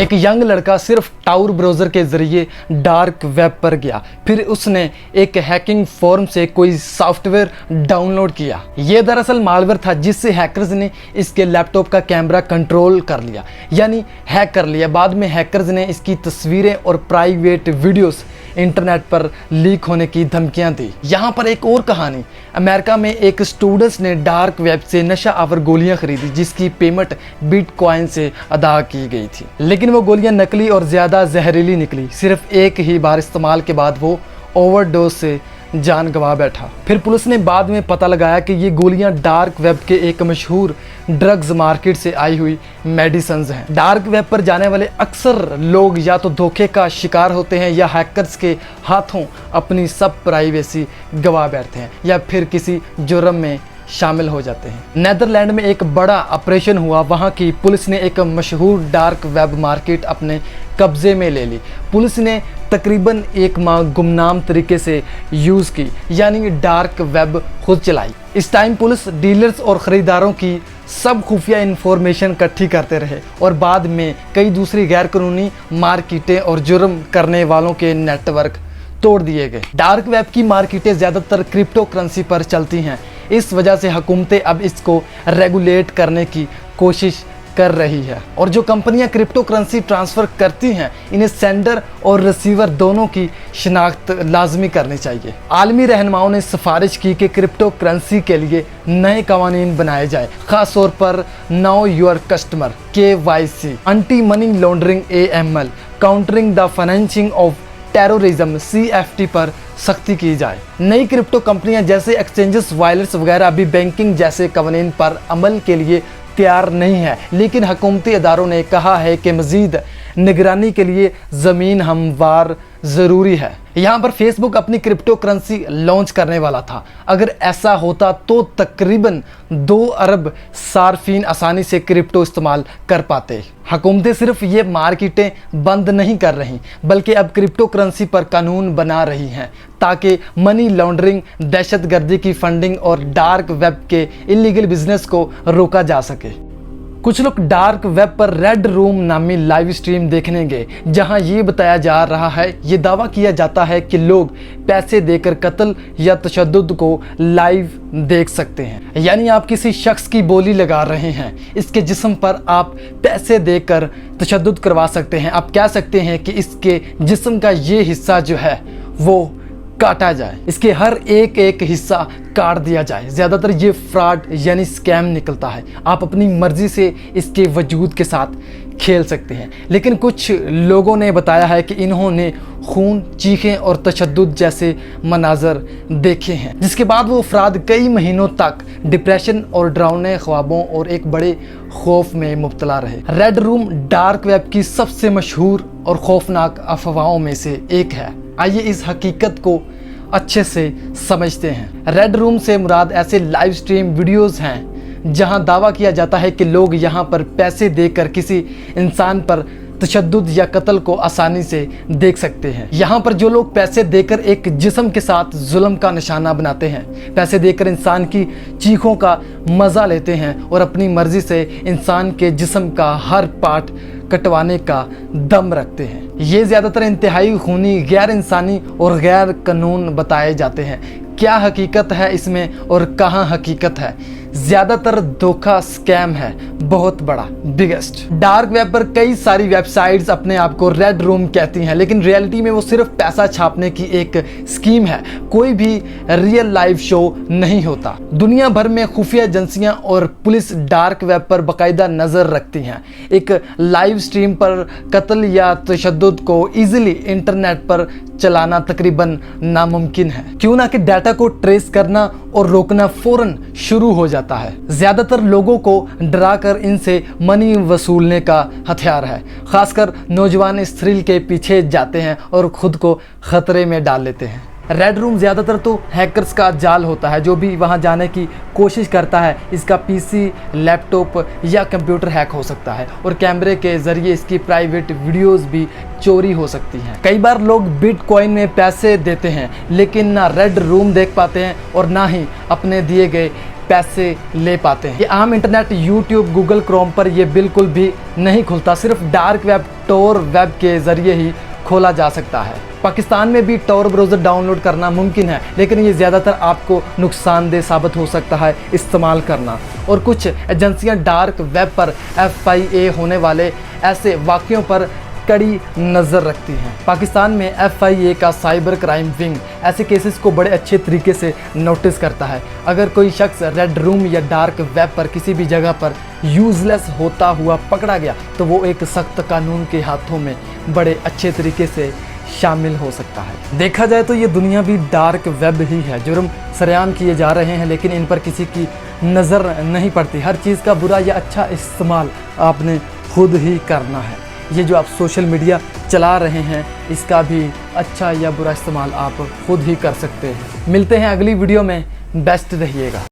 एक यंग लड़का सिर्फ टाउर ब्राउज़र के ज़रिए डार्क वेब पर गया, फिर उसने एक हैकिंग फॉर्म से कोई सॉफ्टवेयर डाउनलोड किया। ये दरअसल मालवेयर था जिससे हैकर्स ने इसके लैपटॉप का कैमरा कंट्रोल कर लिया, यानी हैक कर लिया। बाद में हैकर्स ने इसकी तस्वीरें और प्राइवेट वीडियोस इंटरनेट पर लीक होने की धमकियां दी। यहाँ पर एक और कहानी, अमेरिका में एक स्टूडेंट्स ने डार्क वेब से नशा आवर गोलियां खरीदी जिसकी पेमेंट बिटकॉइन से अदा की गई थी, लेकिन वो गोलियां नकली और ज़्यादा जहरीली निकली। सिर्फ एक ही बार इस्तेमाल के बाद वो ओवरडोज से जान गंवा बैठा। फिर पुलिस ने बाद में पता लगाया कि ये गोलियां डार्क वेब के एक मशहूर ड्रग्स मार्केट से आई हुई मेडिसिन्स हैं। डार्क वेब पर जाने वाले अक्सर लोग या तो धोखे का शिकार होते हैं या हैकर्स के हाथों अपनी सब प्राइवेसी गंवा बैठते हैं या फिर किसी जुर्म में शामिल हो जाते हैं। नेदरलैंड में एक बड़ा ऑपरेशन हुआ। वहां की पुलिस ने एक मशहूर डार्क वेब मार्केट अपने कब्जे में ले ली। पुलिस ने तकरीबन एक माह गुमनाम तरीके से यूज़ की, यानी डार्क वेब खुद चलाई। इस टाइम पुलिस डीलर्स और ख़रीदारों की सब खुफिया इंफॉर्मेशन इकट्ठी करते रहे और बाद में कई दूसरी गैरकानूनी मार्केटें और जुर्म करने वालों के नेटवर्क तोड़ दिए गए। डार्क वेब की मार्केटें ज़्यादातर क्रिप्टो करेंसी पर चलती हैं। इस वजह से हुकूमतें अब इसको रेगुलेट करने की कोशिश कर रही है और जो कंपनियां क्रिप्टो करेंसी ट्रांसफ़र करती हैं इन्हें सेंडर और रिसीवर दोनों की शिनाख्त लाजमी करनी चाहिए। आलमी रहनुमाओं ने सिफारिश की कि क्रिप्टो करेंसी के लिए नए कवानीन बनाए जाए, ख़ास तौर पर know your customer KYC, anti money laundering AML, countering the financing of terrorism CFT पर सख्ती की जाए। नई क्रिप्टो कंपनियां जैसे एक्सचेंजेस वायलेट्स वगैरह अभी बैंकिंग जैसे कवानीन पर अमल के लिए तैयार नहीं है, लेकिन हुकूमती इदारों ने कहा है कि मज़ीद निगरानी के लिए ज़मीन हमवार ज़रूरी है। यहाँ पर फेसबुक अपनी क्रिप्टो करेंसी लॉन्च करने वाला था। अगर ऐसा होता तो तकरीबन 2 अरब सार्फिन आसानी से क्रिप्टो इस्तेमाल कर पाते। हुकूमतें सिर्फ ये मार्केटें बंद नहीं कर रही बल्कि अब क्रिप्टो करेंसी पर कानून बना रही हैं ताकि मनी लॉन्ड्रिंग, दहशतगर्दी की फंडिंग और डार्क वेब के इलीगल बिजनेस को रोका जा सके। कुछ लोग डार्क वेब पर रेड रूम नामी लाइव स्ट्रीम देखने गए, जहां ये बताया जा रहा है, ये दावा किया जाता है कि लोग पैसे देकर कत्ल या तशद्दुद को लाइव देख सकते हैं। यानी आप किसी शख्स की बोली लगा रहे हैं, इसके जिस्म पर आप पैसे देकर तशद्दुद करवा सकते हैं। आप कह सकते हैं कि इसके जिस्म का ये हिस्सा जो है वो काटा जाए, इसके हर एक हिस्सा काट दिया जाए। ज़्यादातर ये फ्रॉड यानी स्कैम निकलता है। आप अपनी मर्ज़ी से इसके वजूद के साथ खेल सकते हैं, लेकिन कुछ लोगों ने बताया है कि इन्होंने खून, चीखें और तशद्दुद जैसे मनाजर देखे हैं, जिसके बाद वो अफराद कई महीनों तक डिप्रेशन और डरावने ख्वाबों और एक बड़े खौफ में मुब्तला रहे। रेड रूम डार्क वेब की सबसे मशहूर और खौफनाक अफवाहों में से एक है। आइए इस हकीकत को अच्छे से समझते हैं। रेड रूम से मुराद ऐसे लाइव स्ट्रीम वीडियोस हैं जहां दावा किया जाता है कि लोग यहां पर पैसे देकर किसी इंसान पर तशद्दुद या कत्ल को आसानी से देख सकते हैं। यहाँ पर जो लोग पैसे देकर एक जिस्म के साथ जुल्म का निशाना बनाते हैं, पैसे देकर इंसान की चीखों का मज़ा लेते हैं और अपनी मर्ज़ी से इंसान के जिस्म का हर पार्ट कटवाने का दम रखते हैं। ये ज़्यादातर इंतहाई खूनी, गैर इंसानी और गैर कानून बताए जाते हैं। क्या हकीकत है इसमें और कहाँ हकीकत है? ज़्यादातर धोखा, स्कैम है बहुत बड़ा, बिगेस्ट। डार्क वेब पर कई सारी वेबसाइट्स अपने आप को रेड रूम कहती हैं, लेकिन रियलिटी में वो सिर्फ पैसा छापने की एक स्कीम है। कोई भी रियल लाइव शो नहीं होता। दुनिया भर में खुफिया एजेंसियां और पुलिस डार्क वेब पर बाकायदा नज़र रखती हैं। एक लाइव स्ट्रीम पर कत्ल या तशद्दुद को ईजिली इंटरनेट पर चलाना तकरीबन नामुमकिन है, क्यों ना कि डाटा को ट्रेस करना और रोकना फौरन शुरू हो जाता है। ज़्यादातर लोगों को डराकर इनसे मनी वसूलने का हथियार है। खासकर नौजवान इस थ्रिल के पीछे जाते हैं और खुद को खतरे में डाल लेते हैं। रेड रूम ज़्यादातर तो हैकर्स का जाल होता है। जो भी वहां जाने की कोशिश करता है इसका PC, लैपटॉप या कंप्यूटर हैक हो सकता है और कैमरे के ज़रिए इसकी प्राइवेट वीडियोस भी चोरी हो सकती हैं। कई बार लोग बिटकॉइन में पैसे देते हैं लेकिन ना रेड रूम देख पाते हैं और ना ही अपने दिए गए पैसे ले पाते हैं। ये आम इंटरनेट यूट्यूब गूगल क्रोम पर ये बिल्कुल भी नहीं खुलता, सिर्फ डार्क वेब टोर वेब के ज़रिए ही खोला जा सकता है। पाकिस्तान में भी टॉर ब्राउज़र डाउनलोड करना मुमकिन है, लेकिन ये ज़्यादातर आपको नुकसानदेह साबित हो सकता है इस्तेमाल करना। और कुछ एजेंसियां डार्क वेब पर FIA होने वाले ऐसे वाक़ियों पर कड़ी नज़र रखती हैं। पाकिस्तान में FIA का साइबर क्राइम विंग ऐसे केसेस को बड़े अच्छे तरीके से नोटिस करता है। अगर कोई शख्स रेड रूम या डार्क वेब पर किसी भी जगह पर यूज़लेस होता हुआ पकड़ा गया तो वो एक सख्त कानून के हाथों में बड़े अच्छे तरीके से शामिल हो सकता है। देखा जाए तो ये दुनिया भी डार्क वेब ही है। जुर्म सरेआम किए जा रहे हैं, लेकिन इन पर किसी की नज़र नहीं पड़ती। हर चीज़ का बुरा या अच्छा इस्तेमाल आपने खुद ही करना है। ये जो आप सोशल मीडिया चला रहे हैं, इसका भी अच्छा या बुरा इस्तेमाल आप खुद ही कर सकते हैं। मिलते हैं अगली वीडियो में, बेस्ट रहिएगा।